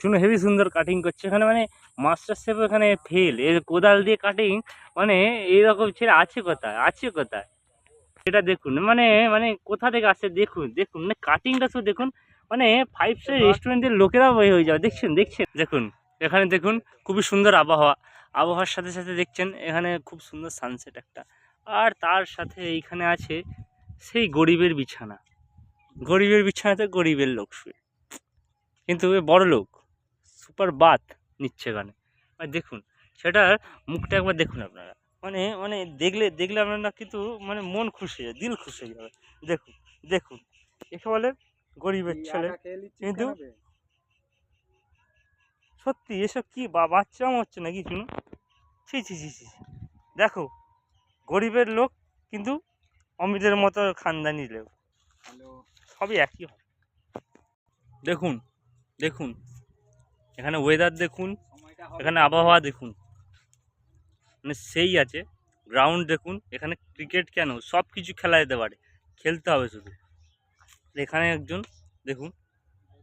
শুনো হেভি সুন্দর কাটিং করছে এখানে, মানে মাস্টার শেফ এখানে ফেল, এর কোদাল দিয়ে কাটিং, মানে এইরকম ছেলে আছে কোথায়, আছে কোথায়? এটা দেখুন, মানে মানে কোথা থেকে আসছে দেখুন, দেখুন মানে কাটিংটা শুধু দেখুন, মানে 5 স্টার রেস্টুরেন্টের লোকেরাও হয়ে যাবে। দেখছেন দেখছেন দেখুন, এখানে দেখুন খুবই সুন্দর আবহাওয়া, আবহাওয়ার সাথে সাথে দেখছেন এখানে খুব সুন্দর সানসেট একটা, আর তার সাথে এইখানে আছে সেই গরিবের বিছানা, গরিবের বিছানাতে গরিবের লোক শুয়ে, কিন্তু এ বড় লোক সুপার বাথ নিচ্ছে এখানে। আর দেখুন সেটার মুখটা একবার দেখুন আপনারা, মানে মানে দেখলে দেখলে আপনারা কিন্তু মানে মন খুশি হয়ে যায়, দিল খুশি হয়ে যাবে। দেখুন দেখুন, একে বলে গরিবের ছেলে, কিন্তু সত্যি এসব কি বাচ্চাও হচ্ছে নাকি শুনো, ছি ছি ছি ছি ছি। দেখো গরিবের লোক কিন্তু অমিতের মতো খানদানি লোক, সবই একই হয়। দেখুন দেখুন, এখানে ওয়েদার দেখুন, এখানে আবহাওয়া দেখুন, মানে সেই আছে। গ্রাউন্ড দেখুন, এখানে ক্রিকেট কেন সব কিছু খেলা যেতে পারে, খেলতে হবে শুধু। এখানে একজন দেখুন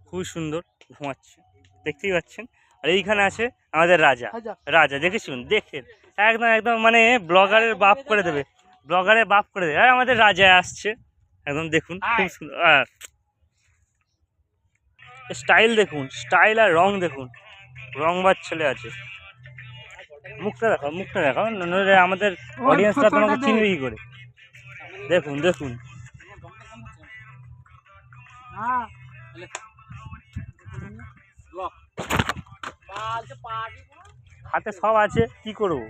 খুবই সুন্দর ঘুমাচ্ছে, দেখতেই পাচ্ছেন। আর এইখানে আছে আমাদের রাজা, রাজা দেখেছুন, দেখেন একদম একদম মানে ব্লগারের বাপ করে দেবে, ব্লগারের বাপ করে দেবে। আর আমাদের রাজা আসছে একদম, দেখুন খুব সুন্দর স্টাইল দেখুন, স্টাইল আর রং দেখুন, রংবাজ ছেলে আছে। মুখটা দেখাও, মুখটা দেখাও, নইলে আমাদের অডিয়েন্সরা তোমাকে চিনবে কি করে। দেখুন দেখুন, হাতে সব আছে, কি করবো।